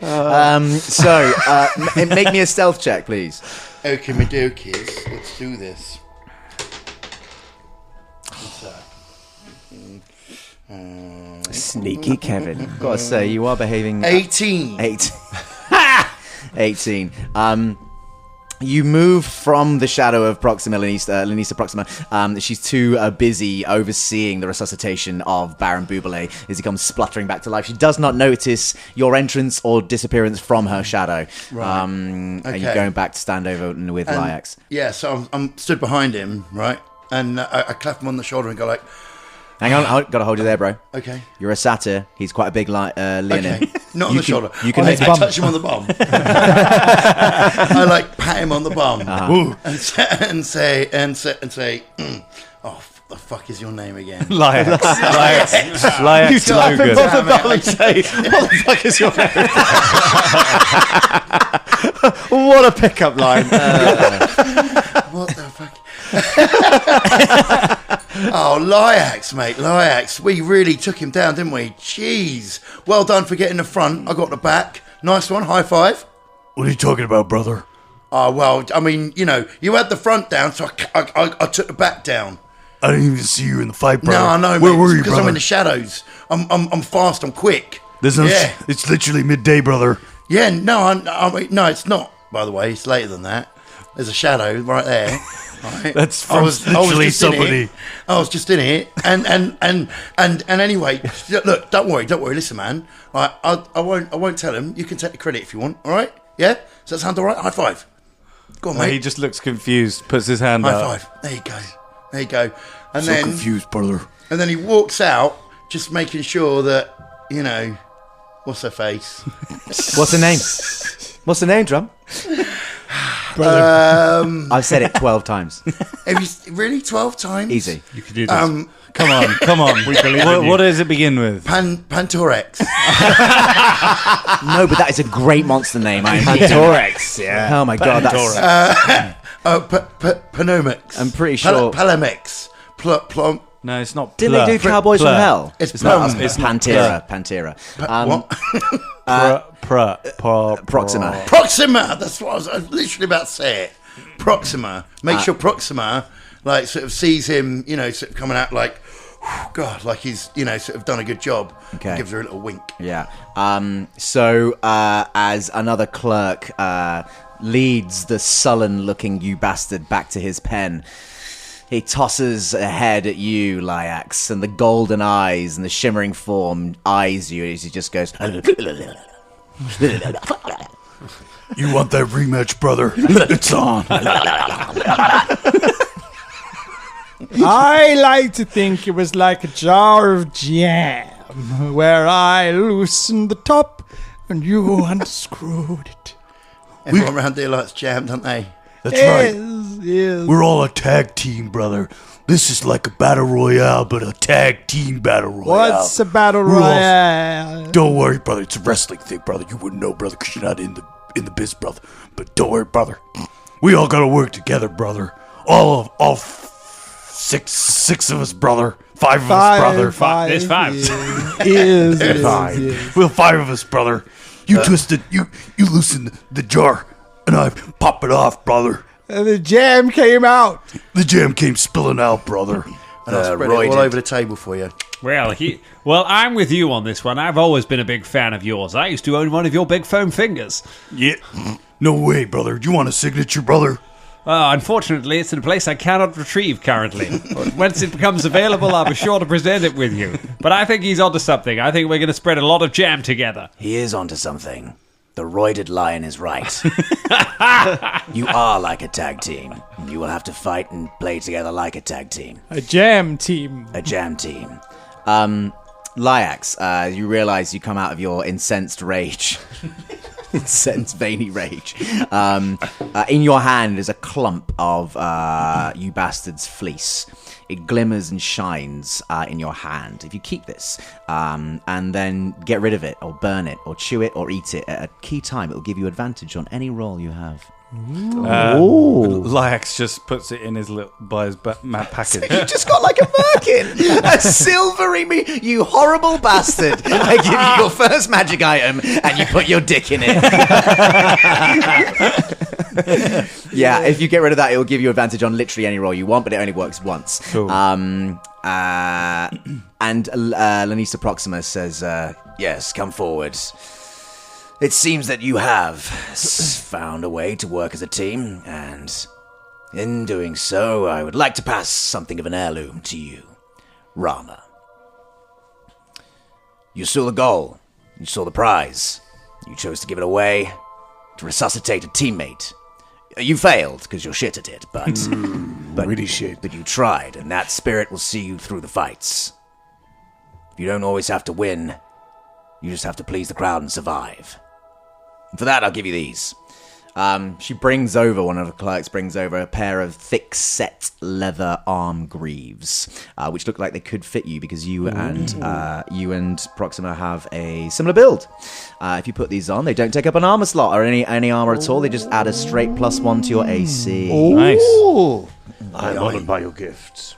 Make me a stealth check, please. Okay, Madokies, let's do this. Sneaky Kevin. Gotta say, you are behaving. 18. 18. You move from the shadow of Proxima, Lenisa Proxima. She's too busy overseeing the resuscitation of Baron Bubale as he comes spluttering back to life. She does not notice your entrance or disappearance from her shadow. Right. And Okay. you're going back to stand over with Lyax. Yeah, so I'm stood behind him, right? And I clap him on the shoulder and go like, Hang on, I've got to hold you there, bro. okay. You're a satyr. He's quite a big Leonin. Okay, not on the shoulder. You can I touch him on the bum. I like pat him on the bum and say, "Oh, the fuck is your name again?" Lyax Logan. Logan. Say, what the fuck is your name? What a pickup line. What the fuck? Oh, Lyax, mate, Lyax. We really took him down, didn't we? Jeez. Well done for getting the front. I got the back. Nice one. High five. What are you talking about, brother? Oh, well, I mean, you had the front down, so I took the back down. I didn't even see you in the fight, brother. No, I know, Where mate. were you, Because brother? I'm in the shadows. I'm fast. I'm quick. It's literally midday, brother. Yeah, no, no, it's not. By the way, it's later than that. There's a shadow right there. Right? That's from literally just in somebody. it. I was just in it, and anyway, look, don't worry. Listen, man, right, I won't tell him. You can take the credit if you want. All right? Yeah. Does that sound all right? High five. Go on, mate. He just looks confused, puts his hand High up. five. There you go. And So then confused, brother. and then he walks out, just making sure that what's her face. What's the name? What's the name, Drum? I've said it 12 times. Have you really 12 times? Easy. You can do this. Come on. We believe in you. What does it begin with? Pantorex. No, but that is a great monster name. Pantorex, yeah. Oh my god, that's. Panomix. I'm pretty sure. Palamix. Plum. No, it's not. Didn't they do Cowboys from Hell? It's not. Plum. It's Pantera. What? Proxima. Proxima. That's what I was literally about to say. It. Proxima. Make sure Proxima, like, sort of sees him, sort of coming out like, God, like he's, sort of done a good job. Okay. Gives her a little wink. Yeah. So as another clerk leads the sullen-looking you bastard back to his pen, he tosses a head at you, Lyax, and the golden eyes and the shimmering form eyes you as he just goes. You want that rematch, brother? It's on. I like to think it was like a jar of jam, where I loosened the top and you unscrewed it. Everyone around here likes jam, don't they? That's right. Yes. We're all a tag team, brother. This is like a battle royale, but a tag team battle royale. What's a battle We're all- royale? Don't worry, brother. It's a wrestling thing, brother. You wouldn't know, brother, because you're not in the biz, brother. But don't worry, brother. We all gotta work together, brother. All six of us, brother. Five of us, brother. There's five. Yes. Five. Well, five of us, brother. You twisted. You loosened the jar, and I pop it off, brother. And the jam came out. The jam came spilling out, brother. And I'll spread it all over the table for you. Well, I'm with you on this one. I've always been a big fan of yours. I used to own one of your big foam fingers. Yeah. No way, brother. Do you want a signature, brother? Unfortunately, it's in a place I cannot retrieve currently. Once it becomes available, I'll be sure to present it with you. But I think he's onto something. I think we're going to spread a lot of jam together. He is onto something. The roided lion is right. You are like a tag team. You will have to fight and play together like a tag team. A jam team. A jam team. Lyax, you realize you come out of your incensed rage. Incensed, veiny rage. In your hand is a clump of you bastard's fleece. It glimmers and shines in your hand. If you keep this and then get rid of it or burn it or chew it or eat it at a key time, it will give you advantage on any roll you have. Lyax just puts it in his map package. You just got like a Birkin, a silvery you horrible bastard. I give you your first magic item and you put your dick in it. Yeah, if you get rid of that, it will give you advantage on literally any roll you want, but it only works once. Cool. And Lanista Proxima says, Yes, come forward. It seems that you have found a way to work as a team, and in doing so, I would like to pass something of an heirloom to you, Rama. You saw the goal. You saw the prize. You chose to give it away to resuscitate a teammate. You failed because you're shit at it, but Really shit. But you tried, and that spirit will see you through the fights. You don't always have to win. You just have to please the crowd and survive. And for that, I'll give you these. she brings over, one of the clerks brings over a pair of thick-set leather arm greaves, which look like they could fit you because you and Proxima have a similar build. If you put these on, they don't take up an armor slot or any armor at all. They just add a straight +1 to your AC. Nice. I'm honored by your gifts.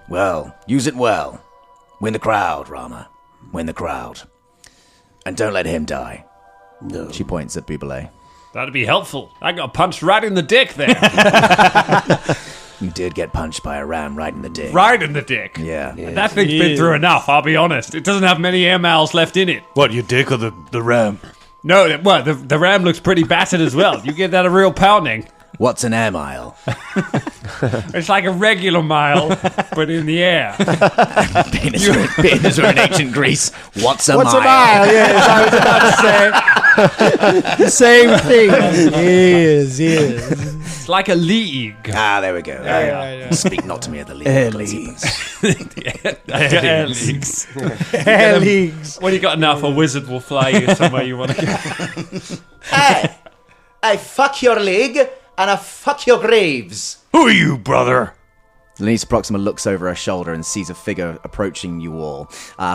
Well, use it well. Win the crowd, Rama. Win the crowd. And don't let him die. No. She points at Buble. That'd be helpful. I got punched right in the dick there. You did get punched by a ram right in the dick. Right in the dick. Yeah. That thing's been through enough, I'll be honest. It doesn't have many air miles left in it. What, your dick or the ram? No, the ram looks pretty battered as well. You give that a real pounding. What's an air mile? It's like a regular mile, but in the air. Penis were in ancient Greece. What's a mile? Yes, I was about to say the same thing. Yes. It's like a league. Ah, there we go. Yeah. Speak not to me of the league. Air leagues. Air leagues. When you got enough, a wizard will fly you somewhere you want to go. Hey, I fuck your league and I fuck your graves. Who are you, brother? Lanista Proxima looks over her shoulder and sees a figure approaching you all,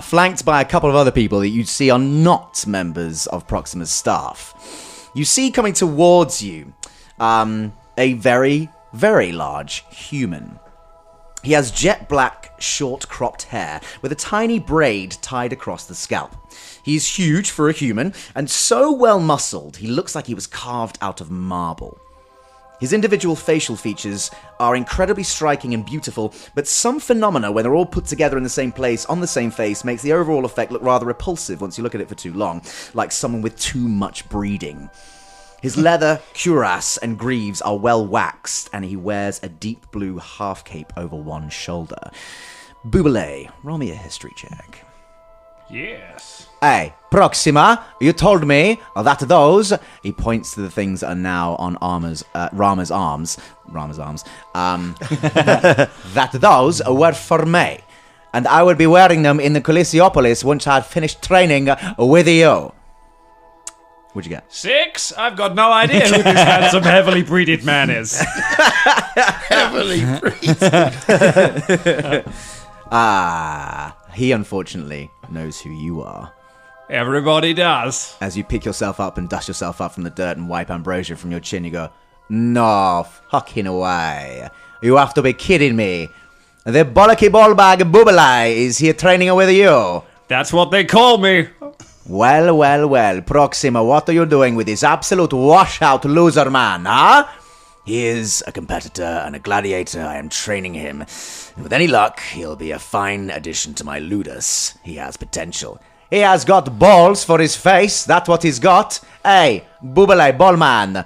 flanked by a couple of other people that you see are not members of Proxima's staff. You see coming towards you a very, very large human. He has jet black, short cropped hair with a tiny braid tied across the scalp. He's huge for a human and so well muscled he looks like he was carved out of marble. His individual facial features are incredibly striking and beautiful, but some phenomena, when they're all put together in the same place, on the same face, makes the overall effect look rather repulsive once you look at it for too long, like someone with too much breeding. His leather, cuirass, and greaves are well waxed, and he wears a deep blue half cape over one shoulder. Buble, roll me a history check. Yes. Hey, Proxima, you told me that those... He points to the things that are now on Rama's arms. That those were for me. And I would be wearing them in the Coliseopolis once I had finished training with you. What'd you get? 6? I've got no idea who this handsome, heavily breeded man is. Heavily breathed. He unfortunately knows who you are. Everybody does. As you pick yourself up and dust yourself up from the dirt and wipe ambrosia from your chin, you go, no fucking way. You have to be kidding me. The bollocky ballbag Bubalai is here training with you. That's what they call me. Well, Proxima, what are you doing with this absolute washout loser man, huh? He is a competitor and a gladiator. I am training him. And with any luck, he'll be a fine addition to my ludus. He has potential. He has got balls for his face, that's what he's got. Hey, Bubalai, ballman,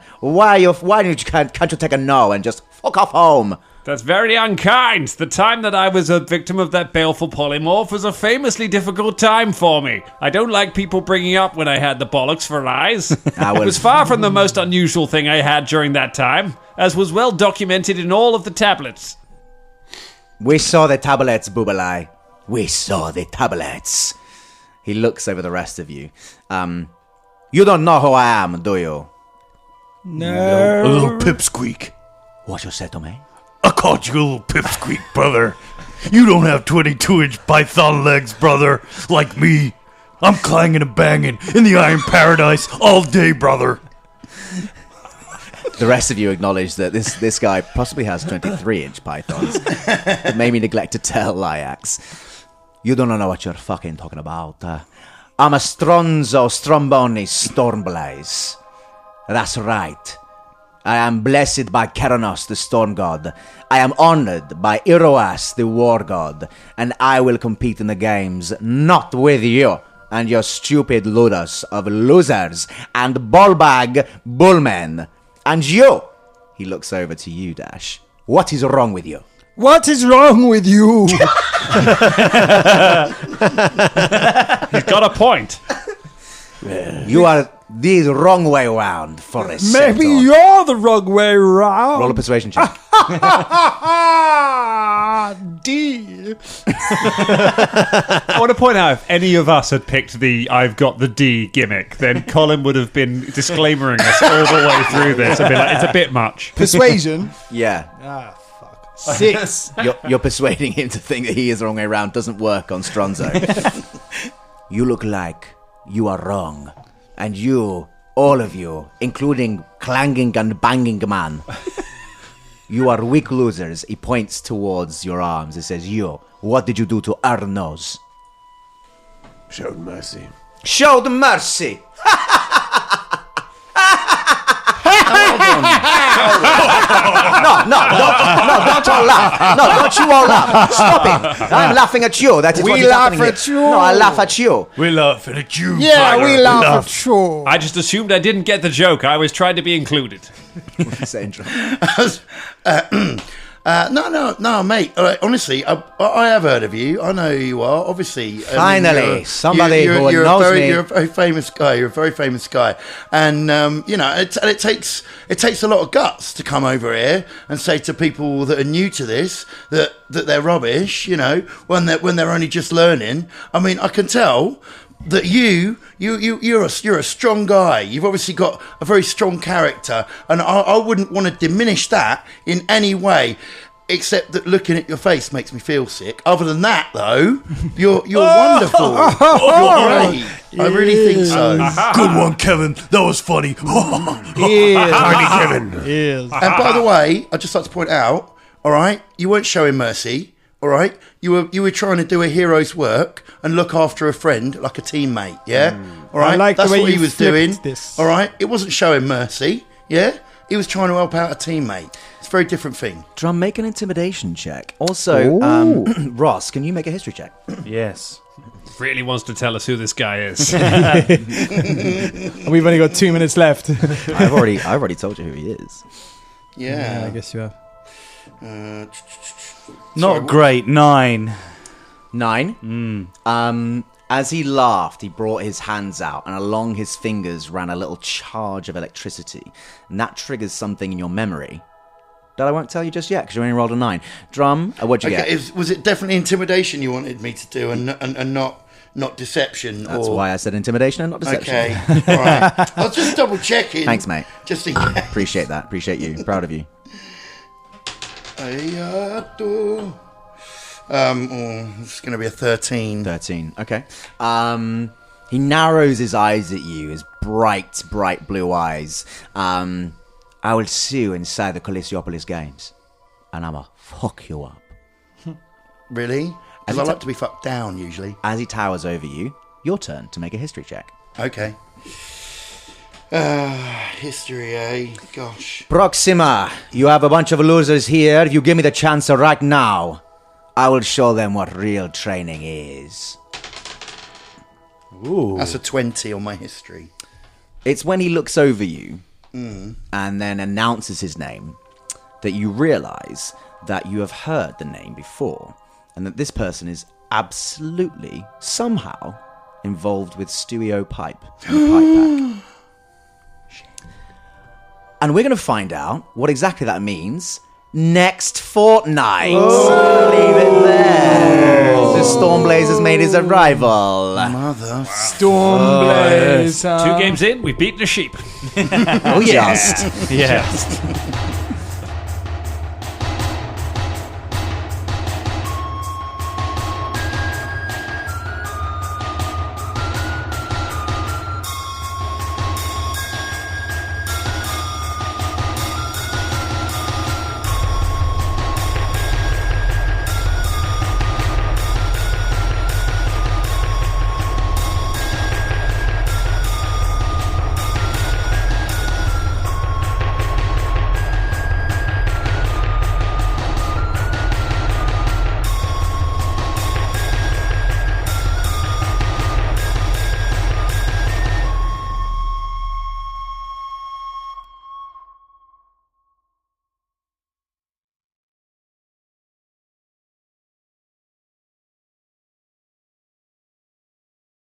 can't you take a no and just fuck off home? That's very unkind. The time that I was a victim of that baleful polymorph was a famously difficult time for me. I don't like people bringing up when I had the bollocks for eyes. It was far from the most unusual thing I had during that time, as was well documented in all of the tablets. We saw the tablets, Bubalai. We saw the tablets. He looks over the rest of you. You don't know who I am, do you? No. A little pipsqueak. What you said to me? I caught you a little pipsqueak, brother. You don't have 22-inch python legs, brother, like me. I'm clanging and banging in the Iron Paradise all day, brother. The rest of you acknowledge that this guy possibly has 23-inch pythons, but maybe neglect to tell Lyax. You don't know what you're fucking talking about. I'm a Stronzo Stromboni Stormblaze. That's right. I am blessed by Keranos, the storm god. I am honored by Iroas, the war god. And I will compete in the games, not with you and your stupid ludus of losers and ballbag bullmen. And you, he looks over to you, Dash. What is wrong with you? What is wrong with you? He's got a point. You are the wrong way around, Forrest. Maybe you're the wrong way around. Roll a persuasion check. D. I want to point out, if any of us had picked the "I've got the D" gimmick, then Colin would have been disclaimering us all the way through this. I'd be like, it's a bit much. Persuasion. Yeah. Fuck. 6. You're persuading him to think that he is the wrong way around. Doesn't work on Stronzo. You look like you are wrong. And you, all of you, including clanging and banging man, you are weak losers. He points towards your arms. He says, you, what did you do to Arnos? Showed mercy. Showed mercy! Don't all laugh. No, don't you all laugh. Stop it. I'm laughing at you. That is what is happening here. at you. No, I laugh at you. We're laughing at you. Yeah, brother. we laugh at you. I just assumed I didn't get the joke. I was trying to be included. Saying, No, mate. Honestly, I have heard of you. I know who you are. Obviously, Finally, somebody who you're knows very, me. You're a very famous guy. You're a very famous guy, and it takes a lot of guts to come over here and say to people that are new to this that they're rubbish. You know, when they're only just learning. I mean, I can tell that you're a strong guy. You've obviously got a very strong character, and I wouldn't want to diminish that in any way, except that looking at your face makes me feel sick. Other than that, though, you're wonderful. You're great. I really think so. Good one, Kevin. That was funny. Tiny Kevin. Yes. And by the way, I'd just like to point out, all right, you weren't showing mercy. All right, you were trying to do a hero's work and look after a friend like a teammate. Yeah, all right. I like the That's way what he you was flipped doing. this. All right, it wasn't showing mercy. Yeah, he was trying to help out a teammate. It's a very different thing. Drum, make an intimidation check. Also, Ross, can you make a history check? Yes. Really wants to tell us who this guy is. We've only got 2 minutes left. I've already told you who he is. Yeah, I guess you have. Not great. 9. 9. As he laughed, he brought his hands out, and along his fingers ran a little charge of electricity. And that triggers something in your memory that I won't tell you just yet, because you only rolled a 9. Drum, what'd you get? Was it definitely intimidation you wanted me to do, and not deception? That's why I said intimidation and not deception. Okay, all right. I was just double checking. Thanks, mate. Just in case. Appreciate that. Appreciate you. Proud of you. It's going to be a 13. 13. Okay. He narrows his eyes at you, his bright, bright blue eyes. I will see you inside the Coliseopolis Games, and I'ma fuck you up. Really? Because I like to be fucked down, usually. As he towers over you, your turn to make a history check. Okay. History, eh? Gosh. Proxima, you have a bunch of losers here. If you give me the chance right now, I will show them what real training is. Ooh. That's a 20 on my history. It's when he looks over you and then announces his name that you realise that you have heard the name before, and that this person is absolutely, somehow, involved with Stewie O'Pipe and the Pipe Pack. And we're going to find out what exactly that means next fortnight. Leave it there. The Stormblaze has made his arrival. Mother. Stormblaze. 2 games in, we've beaten a sheep. Oh, yes. Yes.